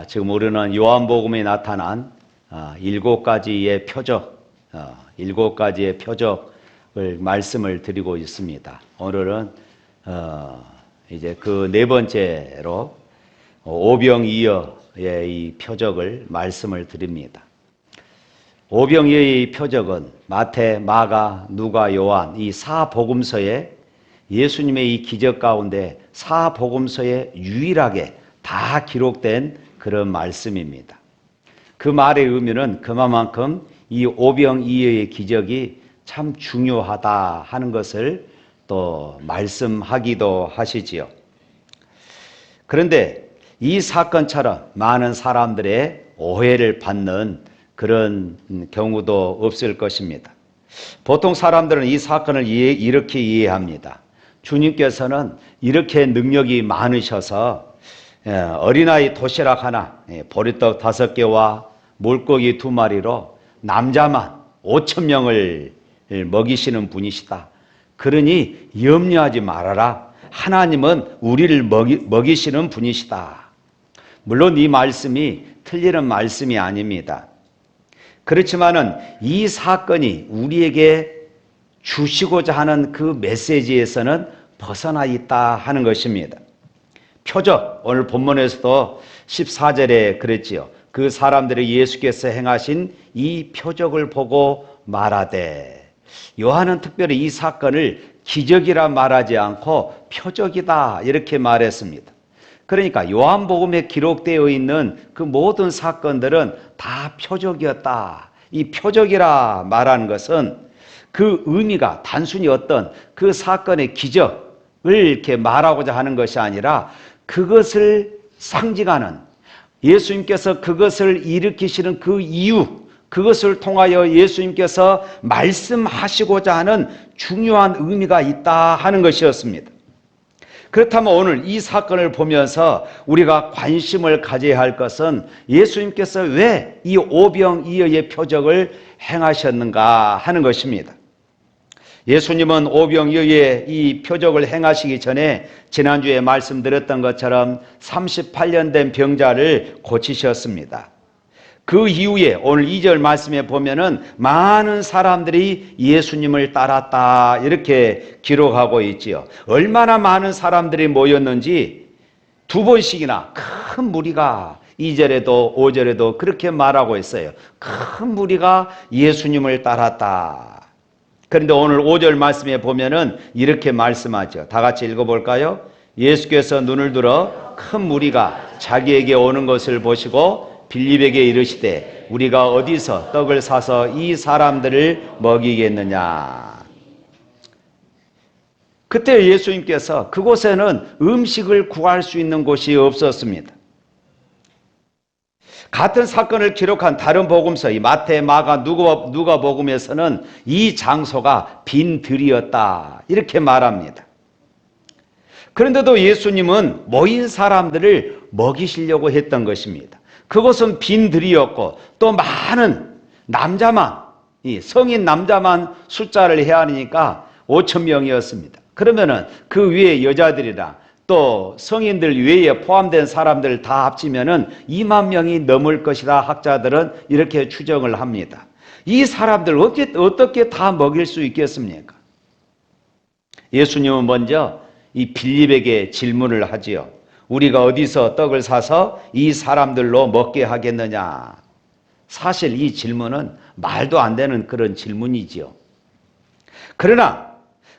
지금 우리는 요한복음에 나타난 7가지의 표적, 7가지의 표적을 말씀을 드리고 있습니다. 오늘은 이제 그 네 번째로 오병이어의 이 표적을 말씀을 드립니다. 오병이어의 표적은 마태, 마가, 누가, 요한 이 사복음서에 예수님의 이 기적 가운데 사복음서에 유일하게 다 기록된 그런 말씀입니다. 그 말의 의미는 그만큼 이 오병이어의 기적이 참 중요하다 하는 것을 또 말씀하기도 하시지요. 그런데 이 사건처럼 많은 사람들의 오해를 받는 그런 경우도 없을 것입니다. 보통 사람들은 이 사건을 이렇게 이해합니다. 주님께서는 이렇게 능력이 많으셔서 어린아이 도시락 하나, 보리떡 5개와 물고기 2마리로 남자만 5,000명을 먹이시는 분이시다. 그러니 염려하지 말아라. 하나님은 우리를 먹이시는 분이시다. 물론 이 말씀이 틀리는 말씀이 아닙니다. 그렇지만은 이 사건이 우리에게 주시고자 하는 그 메시지에서는 벗어나 있다 하는 것입니다. 표적, 오늘 본문에서도 14절에 그랬지요. 그 사람들이 예수께서 행하신 이 표적을 보고 말하되, 요한은 특별히 이 사건을 기적이라 말하지 않고 표적이다 이렇게 말했습니다. 그러니까 요한복음에 기록되어 있는 그 모든 사건들은 다 표적이었다. 이 표적이라 말하는 것은 그 의미가 단순히 어떤 그 사건의 기적을 이렇게 말하고자 하는 것이 아니라 그것을 상징하는 예수님께서 그것을 일으키시는 그 이유, 그것을 통하여 예수님께서 말씀하시고자 하는 중요한 의미가 있다 하는 것이었습니다. 그렇다면 오늘 이 사건을 보면서 우리가 관심을 가져야 할 것은 예수님께서 왜 이 오병이어의 표적을 행하셨는가 하는 것입니다. 예수님은 오병이어의 이 표적을 행하시기 전에 지난주에 말씀드렸던 것처럼 38년 된 병자를 고치셨습니다. 그 이후에 오늘 2절 말씀에 보면은 많은 사람들이 예수님을 따랐다 이렇게 기록하고 있지요. 얼마나 많은 사람들이 모였는지 2번씩이나 큰 무리가 2절에도 5절에도 그렇게 말하고 있어요. 큰 무리가 예수님을 따랐다. 그런데 오늘 5절 말씀에 보면은 이렇게 말씀하죠. 다 같이 읽어볼까요? 예수께서 눈을 들어 큰 무리가 자기에게 오는 것을 보시고 빌립에게 이르시되 우리가 어디서 떡을 사서 이 사람들을 먹이겠느냐. 그때 예수님께서 그곳에는 음식을 구할 수 있는 곳이 없었습니다. 같은 사건을 기록한 다른 복음서 이 마태, 마가, 누가 복음에서는 이 장소가 빈 들이었다 이렇게 말합니다. 그런데도 예수님은 모인 사람들을 먹이시려고 했던 것입니다. 그것은 빈 들이었고 또 많은 남자만, 성인 남자만 숫자를 헤아리니까 5,000명이었습니다. 그러면은 그 위에 여자들이나 또 성인들 외에 포함된 사람들 다 합치면은 2만 명이 넘을 것이라 학자들은 이렇게 추정을 합니다. 이 사람들 어떻게 다 먹일 수 있겠습니까? 예수님은 먼저 이 빌립에게 질문을 하지요. 우리가 어디서 떡을 사서 이 사람들로 먹게 하겠느냐. 사실 이 질문은 말도 안 되는 그런 질문이지요. 그러나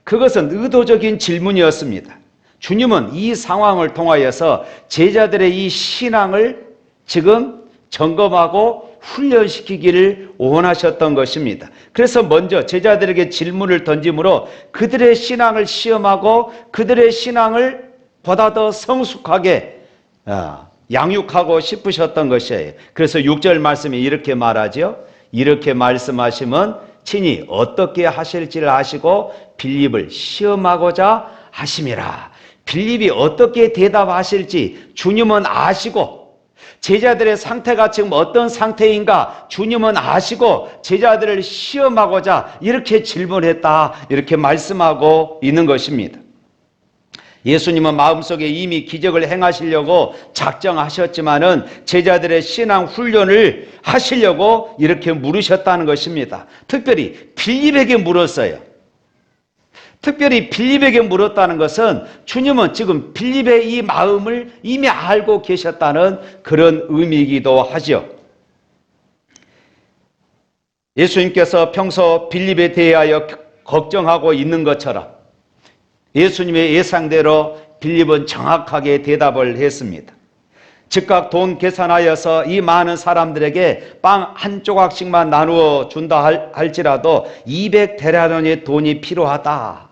그것은 의도적인 질문이었습니다. 주님은 이 상황을 통하여서 제자들의 이 신앙을 지금 점검하고 훈련시키기를 원하셨던 것입니다. 그래서 먼저 제자들에게 질문을 던짐으로 그들의 신앙을 시험하고 그들의 신앙을 보다 더 성숙하게 양육하고 싶으셨던 것이에요. 그래서 6절 말씀이 이렇게 말하죠. 이렇게 말씀하시면 친히 어떻게 하실지를 아시고 빌립을 시험하고자 하심이라. 빌립이 어떻게 대답하실지 주님은 아시고 제자들의 상태가 지금 어떤 상태인가 주님은 아시고 제자들을 시험하고자 이렇게 질문했다 이렇게 말씀하고 있는 것입니다. 예수님은 마음속에 이미 기적을 행하시려고 작정하셨지만은 제자들의 신앙 훈련을 하시려고 이렇게 물으셨다는 것입니다. 특별히 빌립에게 물었어요. 특별히 빌립에게 물었다는 것은 주님은 지금 빌립의 이 마음을 이미 알고 계셨다는 그런 의미이기도 하죠. 예수님께서 평소 빌립에 대하여 걱정하고 있는 것처럼 예수님의 예상대로 빌립은 정확하게 대답을 했습니다. 즉각 돈 계산하여서 이 많은 사람들에게 빵 한 조각씩만 나누어 준다 할지라도 200데나리온의 돈이 필요하다.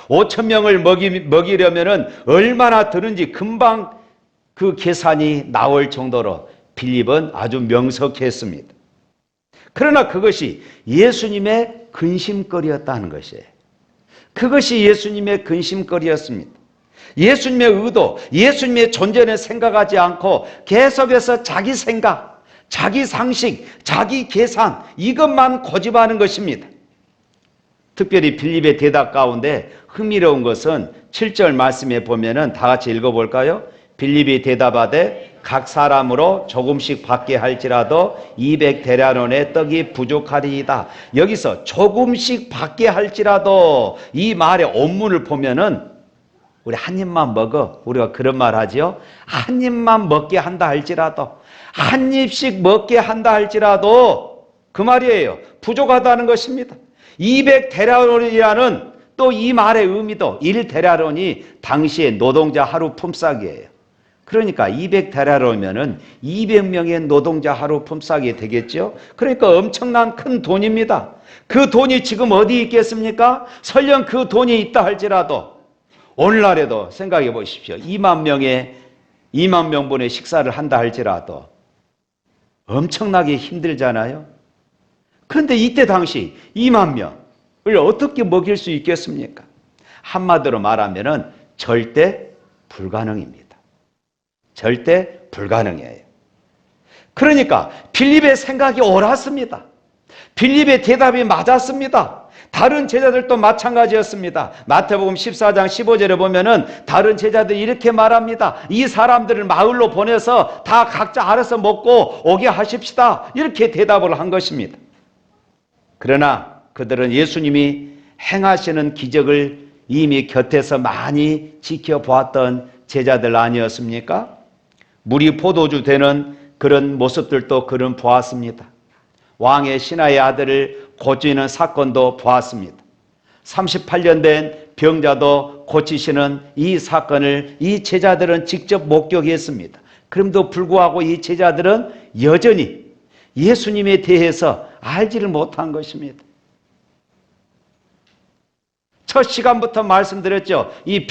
5,000명을 먹이려면 얼마나 드는지 금방 그 계산이 나올 정도로 빌립은 아주 명석했습니다. 그러나 그것이 예수님의 근심거리였다는 것이에요. 그것이 예수님의 근심거리였습니다. 예수님의 의도, 예수님의 존재는 생각하지 않고 계속해서 자기 생각, 자기 상식, 자기 계산 이것만 고집하는 것입니다. 특별히 빌립의 대답 가운데 흥미로운 것은 7절 말씀에 보면은 다 같이 읽어볼까요? 빌립이 대답하되 각 사람으로 조금씩 받게 할지라도 200데나리온의 떡이 부족하리이다. 여기서 조금씩 받게 할지라도 이 말의 원문을 보면은 우리 한 입만 먹어. 우리가 그런 말 하지요. 한 입만 먹게 한다 할지라도, 한 입씩 먹게 한다 할지라도 그 말이에요. 부족하다는 것입니다. 200데나리온이라는 또 이 말의 의미도 1데나리온이 당시의 노동자 하루 품삯이에요. 그러니까 200데나리온이면은 200명의 노동자 하루 품삯이 되겠죠. 그러니까 엄청난 큰 돈입니다. 그 돈이 지금 어디 있겠습니까? 설령 그 돈이 있다 할지라도 오늘날에도 생각해 보십시오. 2만 명분의 식사를 한다 할지라도 엄청나게 힘들잖아요. 그런데 이때 당시 2만 명을 어떻게 먹일 수 있겠습니까? 한마디로 말하면은 절대 불가능입니다. 절대 불가능해요. 그러니까 빌립의 생각이 옳았습니다. 빌립의 대답이 맞았습니다. 다른 제자들도 마찬가지였습니다. 마태복음 14장 15절에 보면은 다른 제자들이 이렇게 말합니다. 이 사람들을 마을로 보내서 다 각자 알아서 먹고 오게 하십시다. 이렇게 대답을 한 것입니다. 그러나 그들은 예수님이 행하시는 기적을 이미 곁에서 많이 지켜보았던 제자들 아니었습니까? 물이 포도주 되는 그런 모습들도 그는 보았습니다. 왕의 신하의 아들을 고치는 사건도 보았습니다. 38년 된 병자도 고치시는 이 사건을 이 제자들은 직접 목격했습니다. 그럼에도 불구하고 이 제자들은 여전히 예수님에 대해서 알지를 못한 것입니다. 첫 시간부터 말씀드렸죠. 이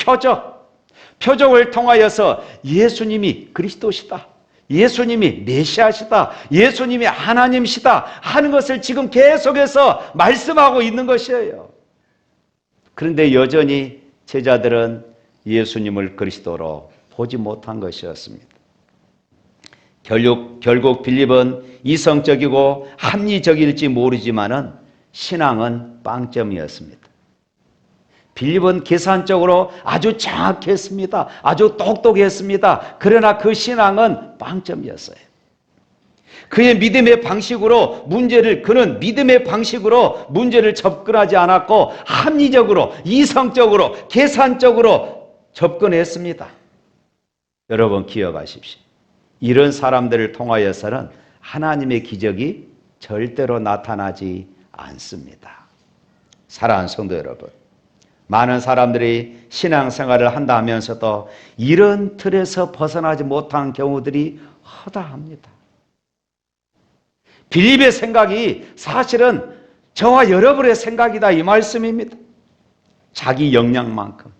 표적을 통하여서 예수님이 그리스도시다, 예수님이 메시아시다, 예수님이 하나님이시다 하는 것을 지금 계속해서 말씀하고 있는 것이에요. 그런데 여전히 제자들은 예수님을 그리스도로 보지 못한 것이었습니다. 결국 빌립은 이성적이고 합리적일지 모르지만은 신앙은 빵점이었습니다. 빌립은 계산적으로 아주 정확했습니다. 아주 똑똑했습니다. 그러나 그 신앙은 빵점이었어요. 그는 믿음의 방식으로 문제를 접근하지 않았고 합리적으로, 이성적으로, 계산적으로 접근했습니다. 여러분 기억하십시오. 이런 사람들을 통하여서는 하나님의 기적이 절대로 나타나지 않습니다. 사랑하는 성도 여러분, 많은 사람들이 신앙생활을 한다 하면서도 이런 틀에서 벗어나지 못한 경우들이 허다합니다. 빌립의 생각이 사실은 저와 여러분의 생각이다 이 말씀입니다. 자기 역량만큼,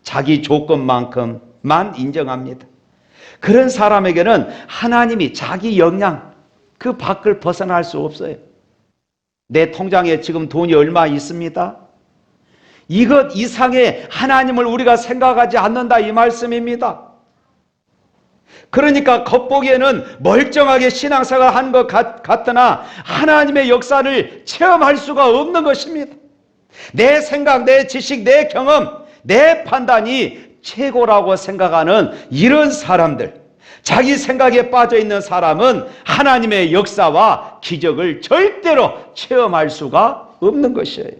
자기 조건만큼만 인정합니다. 그런 사람에게는 하나님이 자기 역량 그 밖을 벗어날 수 없어요. 내 통장에 지금 돈이 얼마 있습니다. 이것 이상의 하나님을 우리가 생각하지 않는다 이 말씀입니다. 그러니까 겉보기에는 멀쩡하게 신앙생활을 하는 것 같으나 하나님의 역사를 체험할 수가 없는 것입니다. 내 생각, 내 지식, 내 경험 내 판단이 최고라고 생각하는 이런 사람들, 자기 생각에 빠져 있는 사람은 하나님의 역사와 기적을 절대로 체험할 수가 없는 것이에요.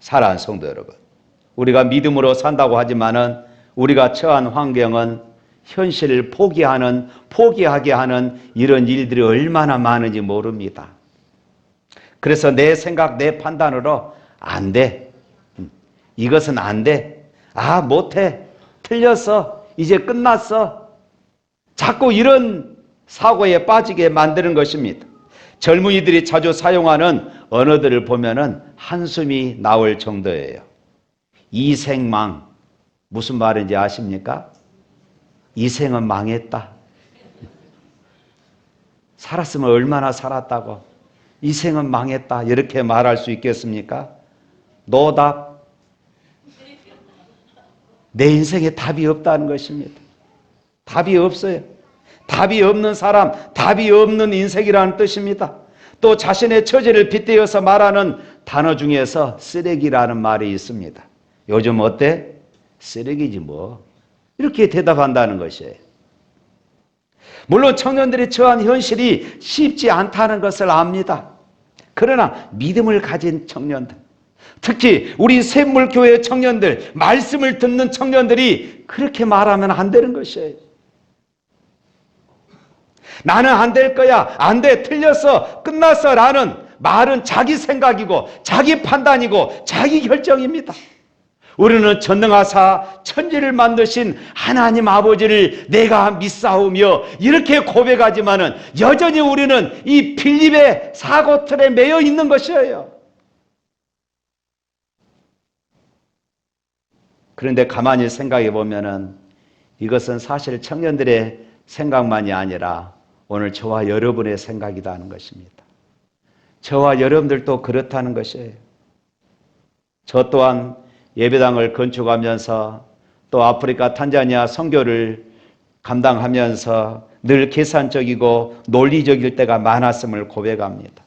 사랑하는 성도 여러분, 우리가 믿음으로 산다고 하지만은 우리가 처한 환경은 현실을 포기하게 하는 이런 일들이 얼마나 많은지 모릅니다. 그래서 내 생각, 내 판단으로 안 돼. 이것은 안 돼. 아, 못해. 틀렸어. 이제 끝났어. 자꾸 이런 사고에 빠지게 만드는 것입니다. 젊은이들이 자주 사용하는 언어들을 보면은 한숨이 나올 정도예요. 이생망. 무슨 말인지 아십니까? 이생은 망했다. 살았으면 얼마나 살았다고. 이생은 망했다. 이렇게 말할 수 있겠습니까? 노답. 내 인생에 답이 없다는 것입니다. 답이 없어요. 답이 없는 사람, 답이 없는 인생이라는 뜻입니다. 또 자신의 처지를 빗대어서 말하는 단어 중에서 쓰레기라는 말이 있습니다. 요즘 어때? 쓰레기지 뭐. 이렇게 대답한다는 것이에요. 물론 청년들이 처한 현실이 쉽지 않다는 것을 압니다. 그러나 믿음을 가진 청년들, 특히 우리 샘물교회 청년들, 말씀을 듣는 청년들이 그렇게 말하면 안 되는 것이에요. 나는 안 될 거야, 안 돼, 틀렸어, 끝났어 라는 말은 자기 생각이고 자기 판단이고 자기 결정입니다. 우리는 전능하사 천지를 만드신 하나님 아버지를 내가 믿사오며 이렇게 고백하지만은 여전히 우리는 이 빌립의 사고틀에 매여 있는 것이에요. 그런데 가만히 생각해 보면은 이것은 사실 청년들의 생각만이 아니라 오늘 저와 여러분의 생각이라는 것입니다. 저와 여러분들도 그렇다는 것이에요. 저 또한 예배당을 건축하면서 또 아프리카 탄자니아 선교를 감당하면서 늘 계산적이고 논리적일 때가 많았음을 고백합니다.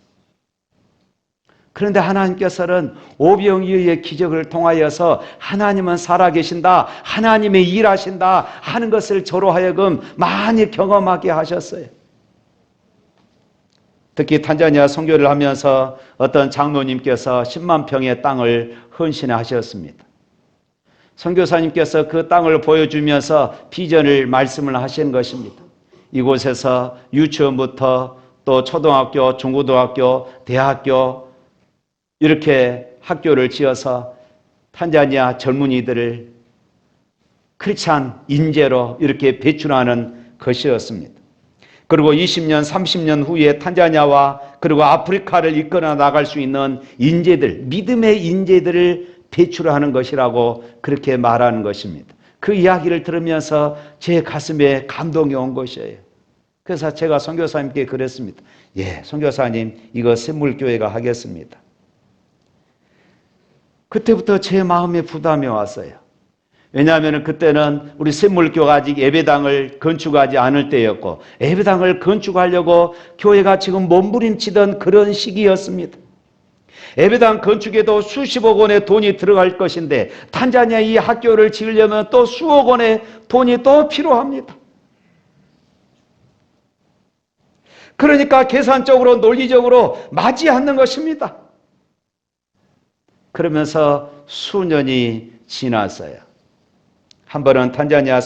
그런데 하나님께서는 오병이어의 기적을 통하여서 하나님은 살아계신다, 하나님의 일하신다 하는 것을 저로 하여금 많이 경험하게 하셨어요. 특히 탄자니아 선교를 하면서 어떤 장로님께서 10만 평의 땅을 헌신하셨습니다. 선교사님께서 그 땅을 보여주면서 비전을 말씀을 하신 것입니다. 이곳에서 유치원부터 또 초등학교, 중고등학교, 대학교 이렇게 학교를 지어서 탄자니아 젊은이들을 크리스찬 인재로 이렇게 배출하는 것이었습니다. 그리고 20년, 30년 후에 탄자니아와 그리고 아프리카를 이끌어 나갈 수 있는 인재들, 믿음의 인재들을 배출하는 것이라고 그렇게 말하는 것입니다. 그 이야기를 들으면서 제 가슴에 감동이 온 것이에요. 그래서 제가 선교사님께 그랬습니다. 예, 선교사님, 이거 샘물교회가 하겠습니다. 그때부터 제 마음에 부담이 왔어요. 왜냐하면 그때는 우리 샘물교가 아직 예배당을 건축하지 않을 때였고 예배당을 건축하려고 교회가 지금 몸부림치던 그런 시기였습니다. 예배당 건축에도 수십억 원의 돈이 들어갈 것인데 탄자니아 이 학교를 지으려면 또 수억 원의 돈이 또 필요합니다. 그러니까 계산적으로 논리적으로 맞지 않는 것입니다. 그러면서 수년이 지났어요. 한 번은 탄자니아의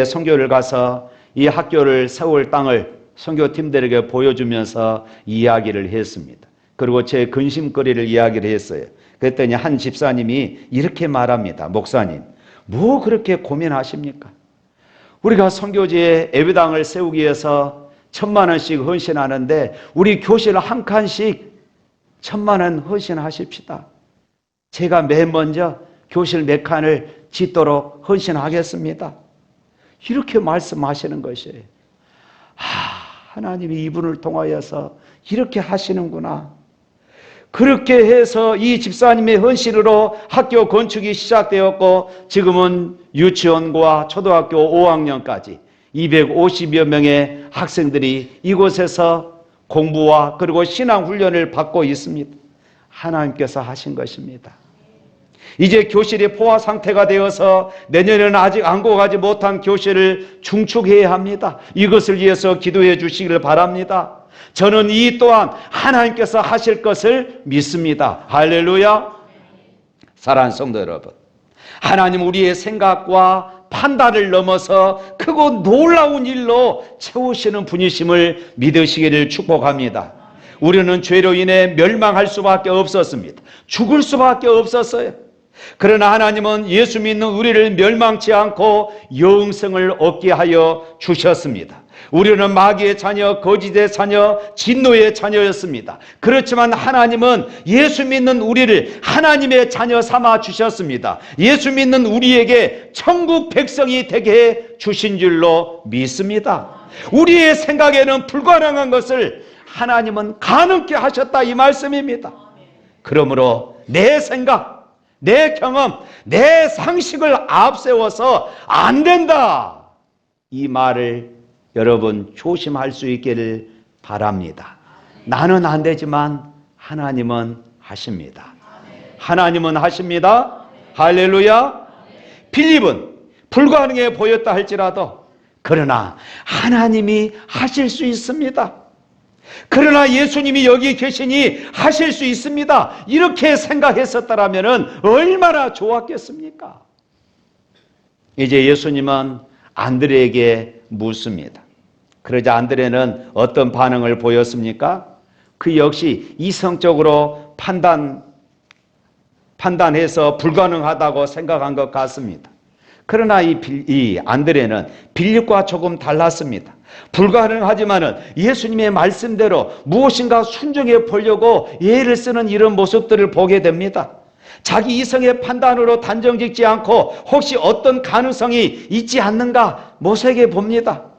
선교를 가서 이 학교를 세울 땅을 선교팀들에게 보여주면서 이야기를 했습니다. 그리고 제 근심거리를 이야기를 했어요. 그랬더니 한 집사님이 이렇게 말합니다. 목사님, 뭐 그렇게 고민하십니까? 우리가 선교지에 예배당을 세우기 위해서 1,000만 원씩 헌신하는데 우리 교실 한 칸씩 1,000만 원 헌신하십시다. 제가 맨 먼저 교실 몇 칸을 짓도록 헌신하겠습니다. 이렇게 말씀하시는 것이에요. 하나님이 이분을 통하여서 이렇게 하시는구나. 그렇게 해서 이 집사님의 헌신으로 학교 건축이 시작되었고 지금은 유치원과 초등학교 5학년까지 250여 명의 학생들이 이곳에서 공부와 그리고 신앙 훈련을 받고 있습니다. 하나님께서 하신 것입니다. 이제 교실이 포화 상태가 되어서 내년에는 아직 안고 가지 못한 교실을 중축해야 합니다. 이것을 위해서 기도해 주시기를 바랍니다. 저는 이 또한 하나님께서 하실 것을 믿습니다. 할렐루야. 사랑하는 성도 여러분, 하나님 우리의 생각과 판단을 넘어서 크고 놀라운 일로 채우시는 분이심을 믿으시기를 축복합니다. 우리는 죄로 인해 멸망할 수밖에 없었습니다. 죽을 수밖에 없었어요. 그러나 하나님은 예수 믿는 우리를 멸망치 않고 영생을 얻게 하여 주셨습니다. 우리는 마귀의 자녀, 거짓의 자녀, 진노의 자녀였습니다. 그렇지만 하나님은 예수 믿는 우리를 하나님의 자녀 삼아 주셨습니다. 예수 믿는 우리에게 천국 백성이 되게 해 주신 줄로 믿습니다. 우리의 생각에는 불가능한 것을 하나님은 가능케 하셨다, 이 말씀입니다. 그러므로 내 생각, 내 경험, 내 상식을 앞세워서 안 된다, 이 말을 여러분 조심할 수 있기를 바랍니다. 나는 안 되지만 하나님은 하십니다. 하나님은 하십니다. 할렐루야. 빌립은 불가능해 보였다 할지라도 그러나 하나님이 하실 수 있습니다. 그러나 예수님이 여기 계시니 하실 수 있습니다, 이렇게 생각했었다면 얼마나 좋았겠습니까? 이제 예수님은 안드레에게 묻습니다. 그러자 안드레는 어떤 반응을 보였습니까? 그 역시 이성적으로 판단해서 불가능하다고 생각한 것 같습니다. 그러나 이 안드레는 빌립과 조금 달랐습니다. 불가능하지만은 예수님의 말씀대로 무엇인가 순종해 보려고 예를 쓰는 이런 모습들을 보게 됩니다. 자기 이성의 판단으로 단정 짓지 않고 혹시 어떤 가능성이 있지 않는가 모색해 봅니다.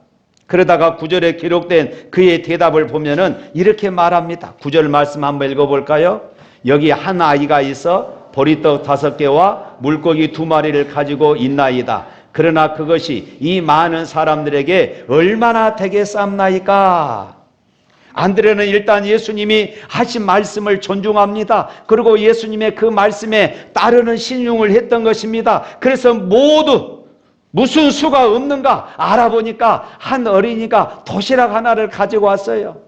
그러다가 9절에 기록된 그의 대답을 보면은 이렇게 말합니다. 9절 말씀 한번 읽어볼까요? 여기 한 아이가 있어 보리떡 5개와 물고기 2마리를 가지고 있나이다. 그러나 그것이 이 많은 사람들에게 얼마나 되겠사옵나이까? 안드레는 일단 예수님이 하신 말씀을 존중합니다. 그리고 예수님의 그 말씀에 따르는 신용을 했던 것입니다. 그래서 모두 무슨 수가 없는가 알아보니까 한 어린이가 도시락 하나를 가지고 왔어요.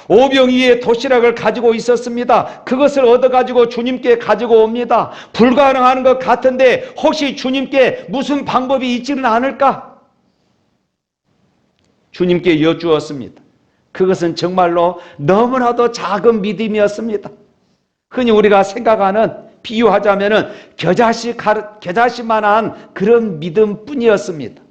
오병 이에 도시락을 가지고 있었습니다. 그것을 얻어가지고 주님께 가지고 옵니다. 불가능한 것 같은데 혹시 주님께 무슨 방법이 있지는 않을까? 주님께 여쭈었습니다. 그것은 정말로 너무나도 작은 믿음이었습니다. 흔히 우리가 생각하는, 비유하자면 겨자씨만한 그런 믿음뿐이었습니다.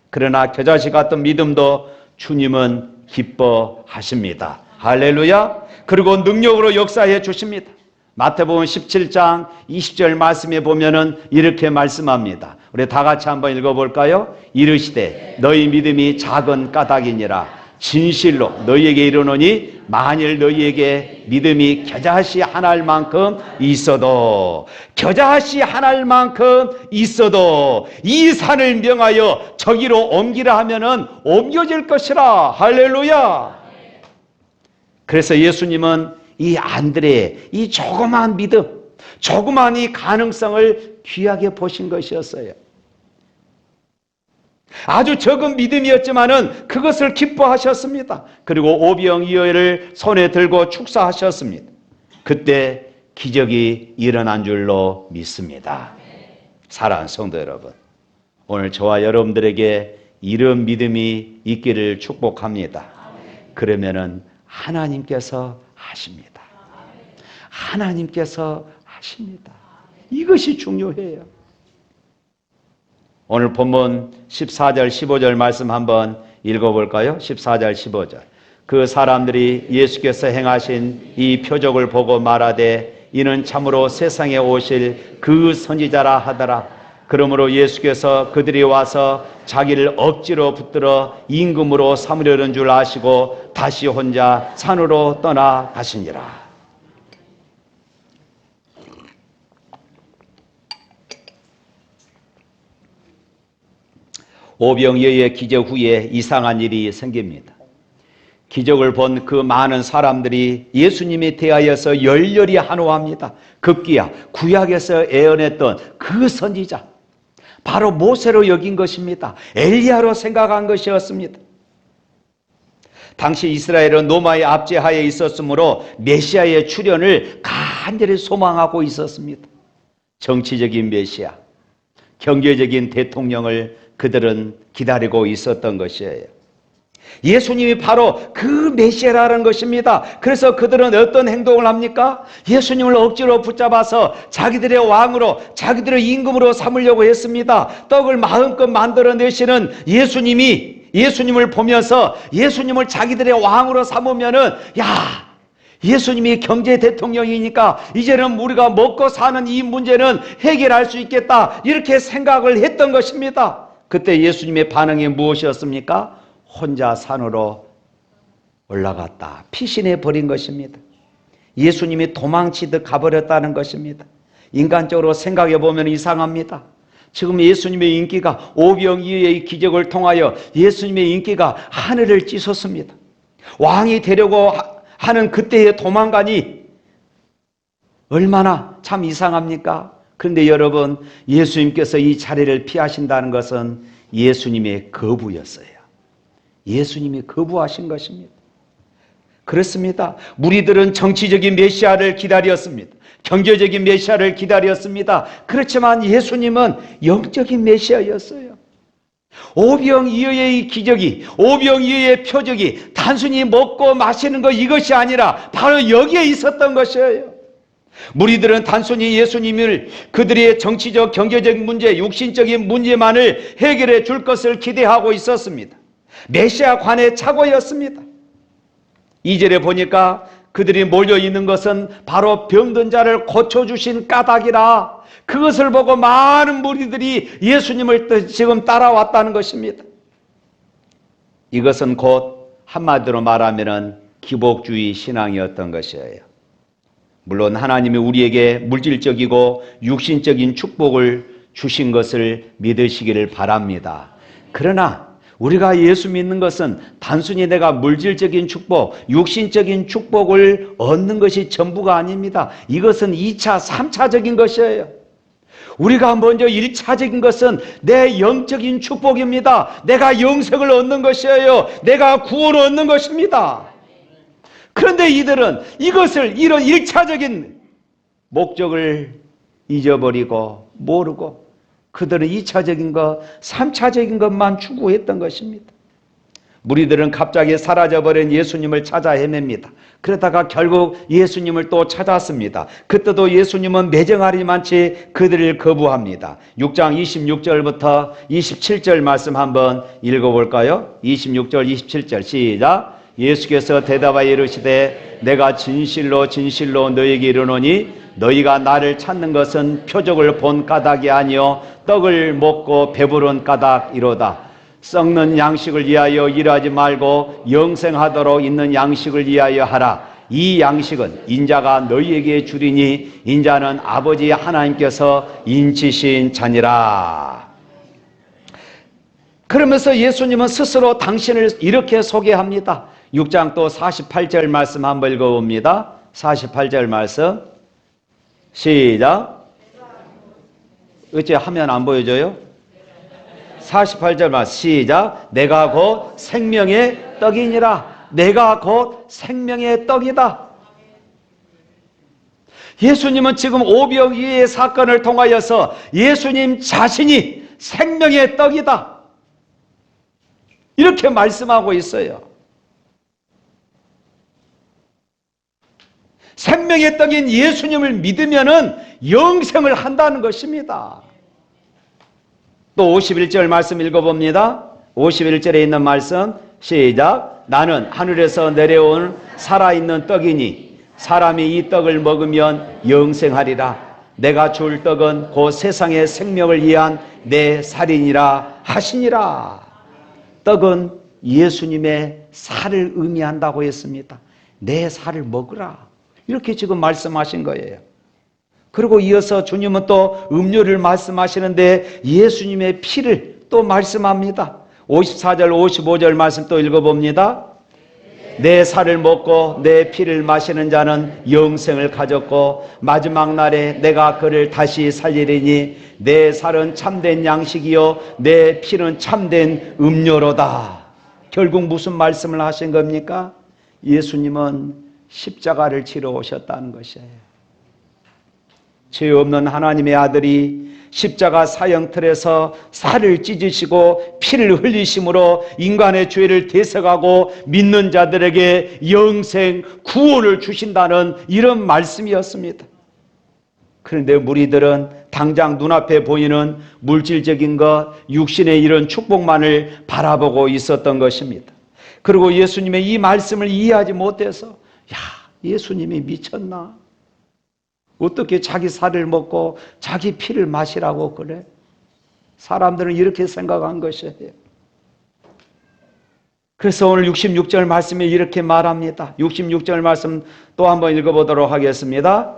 그러나 겨자씨 같은 믿음도 주님은 기뻐하십니다. 할렐루야. 그리고 능력으로 역사해 주십니다. 마태복음 17장 20절 말씀에 보면은 이렇게 말씀합니다. 우리 다 같이 한번 읽어볼까요? 이르시되 너희 믿음이 작은 까닭이니라. 진실로 너희에게 이르노니 만일 너희에게 믿음이 겨자씨 하나만큼 있어도 이 산을 명하여 저기로 옮기라 하면은 옮겨질 것이라. 할렐루야. 그래서 예수님은 이 안드레의 이 조그마한 믿음, 조그마한 이 가능성을 귀하게 보신 것이었어요. 아주 적은 믿음이었지만은 그것을 기뻐하셨습니다. 그리고 오병이어를 손에 들고 축사하셨습니다. 그때 기적이 일어난 줄로 믿습니다. 사랑하는 성도 여러분, 오늘 저와 여러분들에게 이런 믿음이 있기를 축복합니다. 그러면은 하나님께서 하십니다. 하나님께서 하십니다. 이것이 중요해요. 오늘 본문 14절 15절 말씀 한번 읽어볼까요? 14절 15절. 그 사람들이 예수께서 행하신 이 표적을 보고 말하되 이는 참으로 세상에 오실 그 선지자라 하더라. 그러므로 예수께서 그들이 와서 자기를 억지로 붙들어 임금으로 삼으려는 줄 아시고 다시 혼자 산으로 떠나가시니라. 오병이어의 기적 후에 이상한 일이 생깁니다. 기적을 본 그 많은 사람들이 예수님에 대하여서 열렬히 환호합니다. 급기야 구약에서 예언했던 그 선지자, 바로 모세로 여긴 것입니다. 엘리야로 생각한 것이었습니다. 당시 이스라엘은 로마의 압제하에 있었으므로 메시아의 출현을 간절히 소망하고 있었습니다. 정치적인 메시아, 경제적인 대통령을 그들은 기다리고 있었던 것이에요. 예수님이 바로 그 메시아라는 것입니다. 그래서 그들은 어떤 행동을 합니까? 예수님을 억지로 붙잡아서 자기들의 왕으로, 자기들의 임금으로 삼으려고 했습니다. 떡을 마음껏 만들어내시는 예수님을 보면서 예수님을 자기들의 왕으로 삼으면은, 야, 예수님이 경제 대통령이니까 이제는 우리가 먹고 사는 이 문제는 해결할 수 있겠다, 이렇게 생각을 했던 것입니다. 그때 예수님의 반응이 무엇이었습니까? 혼자 산으로 올라갔다, 피신해 버린 것입니다. 예수님이 도망치듯 가버렸다는 것입니다. 인간적으로 생각해 보면 이상합니다. 지금 예수님의 인기가, 오병이어의 기적을 통하여 예수님의 인기가 하늘을 찢었습니다. 왕이 되려고 하는 그때의 도망가니 얼마나 참 이상합니까? 그런데 여러분, 예수님께서 이 자리를 피하신다는 것은 예수님의 거부였어요. 예수님이 거부하신 것입니다. 그렇습니다. 무리들은 정치적인 메시아를 기다렸습니다. 경제적인 메시아를 기다렸습니다. 그렇지만 예수님은 영적인 메시아였어요. 오병이어의 기적이, 오병이어의 표적이 단순히 먹고 마시는 것, 이것이 아니라 바로 여기에 있었던 것이에요. 무리들은 단순히 예수님을 그들의 정치적, 경제적 문제, 육신적인 문제만을 해결해 줄 것을 기대하고 있었습니다. 메시아관의 착오였습니다. 2절에 보니까 그들이 몰려있는 것은 바로 병든 자를 고쳐주신 까닭이라, 그것을 보고 많은 무리들이 예수님을 지금 따라왔다는 것입니다. 이것은 곧 한마디로 말하면 기복주의 신앙이었던 것이에요. 물론 하나님이 우리에게 물질적이고 육신적인 축복을 주신 것을 믿으시기를 바랍니다. 그러나 우리가 예수 믿는 것은 단순히 내가 물질적인 축복, 육신적인 축복을 얻는 것이 전부가 아닙니다. 이것은 2차, 3차적인 것이에요. 우리가 먼저 1차적인 것은 내 영적인 축복입니다. 내가 영생을 얻는 것이에요. 내가 구원을 얻는 것입니다. 그런데 이들은 이런 1차적인 목적을 잊어버리고 모르고 그들은 2차적인 것, 3차적인 것만 추구했던 것입니다. 무리들은 갑자기 사라져버린 예수님을 찾아 헤맵니다. 그러다가 결국 예수님을 또 찾았습니다. 그때도 예수님은 매정하리만치 그들을 거부합니다. 6장 26절부터 27절 말씀 한번 읽어볼까요? 26절 27절 시작. 예수께서 대답하여 이르시되 내가 진실로 진실로 너희에게 이르노니 너희가 나를 찾는 것은 표적을 본 까닭이 아니요 떡을 먹고 배부른 까닭이로다. 썩는 양식을 위하여 일하지 말고 영생하도록 있는 양식을 위하여 하라. 이 양식은 인자가 너희에게 주리니 인자는 아버지 하나님께서 인치신 자니라. 그러면서 예수님은 스스로 당신을 이렇게 소개합니다. 6장 또 48절 말씀 한번 읽어봅니다. 48절 말씀 시작. 어째 화면 안 보여줘요? 48절 말씀 시작. 내가 곧 생명의 떡이니라. 내가 곧 생명의 떡이다. 예수님은 지금 오병이어의 사건을 통하여서 예수님 자신이 생명의 떡이다, 이렇게 말씀하고 있어요. 생명의 떡인 예수님을 믿으면은 영생을 한다는 것입니다. 또 51절 말씀 읽어봅니다. 51절에 있는 말씀 시작. 나는 하늘에서 내려온 살아있는 떡이니 사람이 이 떡을 먹으면 영생하리라. 내가 줄 떡은 곧 세상의 생명을 위한 내 살이니라 하시니라. 떡은 예수님의 살을 의미한다고 했습니다. 내 살을 먹으라, 이렇게 지금 말씀하신 거예요. 그리고 이어서 주님은 또 음료를 말씀하시는데 예수님의 피를 또 말씀합니다. 54절 55절 말씀 또 읽어봅니다. 내 살을 먹고 내 피를 마시는 자는 영생을 가졌고 마지막 날에 내가 그를 다시 살리리니 내 살은 참된 양식이요 내 피는 참된 음료로다. 결국 무슨 말씀을 하신 겁니까? 예수님은 십자가를 치러 오셨다는 것이에요. 죄 없는 하나님의 아들이 십자가 사형틀에서 살을 찢으시고 피를 흘리심으로 인간의 죄를 대속하고 믿는 자들에게 영생 구원을 주신다는 이런 말씀이었습니다. 그런데 무리들은 당장 눈앞에 보이는 물질적인 것, 육신의 이런 축복만을 바라보고 있었던 것입니다. 그리고 예수님의 이 말씀을 이해하지 못해서 야, 예수님이 미쳤나? 어떻게 자기 살을 먹고 자기 피를 마시라고 그래? 사람들은 이렇게 생각한 것이에요. 그래서 오늘 66절 말씀에 이렇게 말합니다. 66절 말씀 또 한번 읽어보도록 하겠습니다.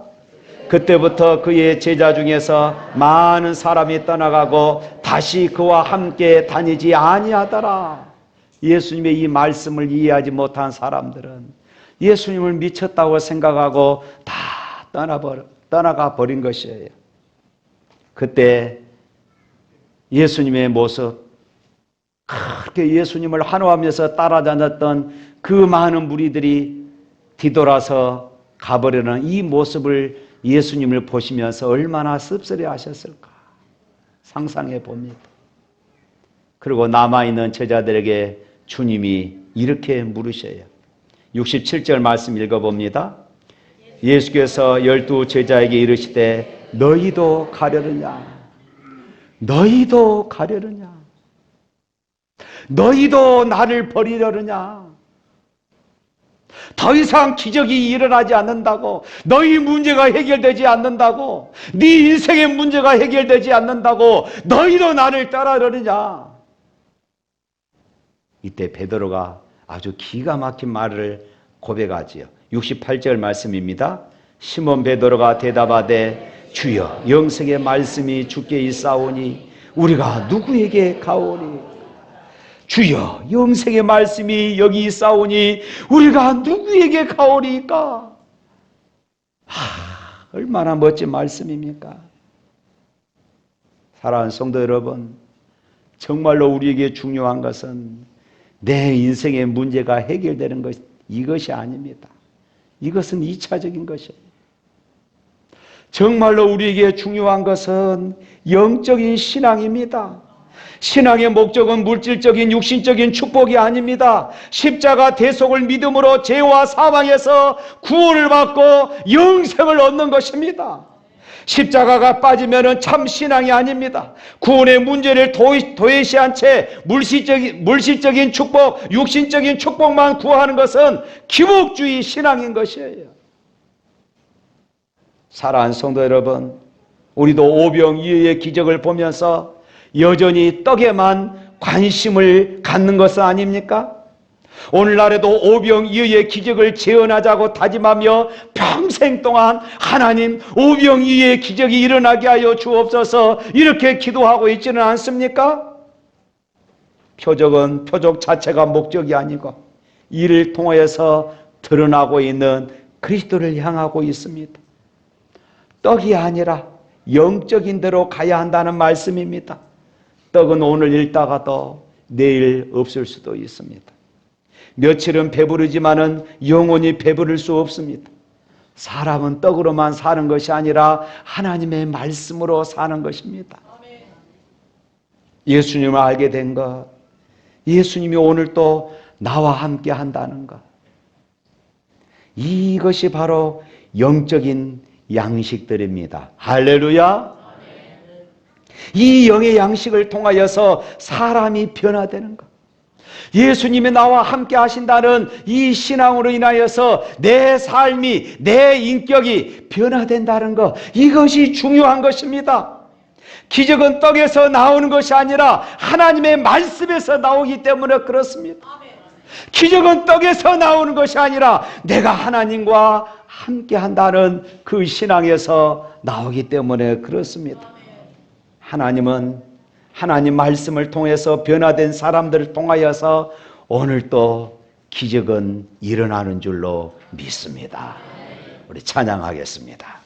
그때부터 그의 제자 중에서 많은 사람이 떠나가고 다시 그와 함께 다니지 아니하더라. 예수님의 이 말씀을 이해하지 못한 사람들은 예수님을 미쳤다고 생각하고 다 떠나가 버린 것이에요. 그때 예수님의 모습, 그렇게 예수님을 환호하면서 따라다녔던 그 많은 무리들이 뒤돌아서 가버리는 이 모습을 예수님을 보시면서 얼마나 씁쓸해 하셨을까 상상해 봅니다. 그리고 남아있는 제자들에게 주님이 이렇게 물으셔요. 67절 말씀 읽어봅니다. 예수께서 12 제자에게 이르시되 너희도 가려느냐? 너희도 가려느냐? 너희도 나를 버리려느냐? 더 이상 기적이 일어나지 않는다고, 너희 문제가 해결되지 않는다고, 네 인생의 문제가 해결되지 않는다고 너희도 나를 따라려느냐? 이때 베드로가 아주 기가 막힌 말을 고백하지요. 68절 말씀입니다. 시몬 베드로가 대답하되 주여 영생의 말씀이 주께 있사오니 우리가 누구에게 가오리? 주여 영생의 말씀이 여기 있사오니 우리가 누구에게 가오리까? 얼마나 멋진 말씀입니까? 사랑하는 성도 여러분, 정말로 우리에게 중요한 것은 내 인생의 문제가 해결되는 것, 이것이 아닙니다. 이것은 2차적인 것이에요. 정말로 우리에게 중요한 것은 영적인 신앙입니다. 신앙의 목적은 물질적인 육신적인 축복이 아닙니다. 십자가 대속을 믿음으로 죄와 사망에서 구원을 받고 영생을 얻는 것입니다. 십자가가 빠지면 참 신앙이 아닙니다. 구원의 문제를 도외시한 채 물질적인 축복, 육신적인 축복만 구하는 것은 기복주의 신앙인 것이에요. 사랑하는 성도 여러분, 우리도 오병이어의 기적을 보면서 여전히 떡에만 관심을 갖는 것은 아닙니까? 오늘날에도 오병이어의 기적을 재현하자고 다짐하며 평생 동안 하나님 오병이어의 기적이 일어나게 하여 주옵소서 이렇게 기도하고 있지는 않습니까? 표적 자체가 목적이 아니고 이를 통하여서 드러나고 있는 그리스도를 향하고 있습니다. 떡이 아니라 영적인 대로 가야 한다는 말씀입니다. 떡은 오늘 읽다가도 내일 없을 수도 있습니다. 며칠은 배부르지만은 영원히 배부를 수 없습니다. 사람은 떡으로만 사는 것이 아니라 하나님의 말씀으로 사는 것입니다. 예수님을 알게 된 것, 예수님이 오늘 또 나와 함께 한다는 것, 이것이 바로 영적인 양식들입니다. 할렐루야! 이 영의 양식을 통하여서 사람이 변화되는 것, 예수님이 나와 함께 하신다는 이 신앙으로 인하여서 내 삶이, 내 인격이 변화된다는 것, 이것이 중요한 것입니다. 기적은 떡에서 나오는 것이 아니라 하나님의 말씀에서 나오기 때문에 그렇습니다. 기적은 떡에서 나오는 것이 아니라 내가 하나님과 함께 한다는 그 신앙에서 나오기 때문에 그렇습니다. 하나님은 하나님 말씀을 통해서 변화된 사람들을 통하여서 오늘 또 기적은 일어나는 줄로 믿습니다. 우리 찬양하겠습니다.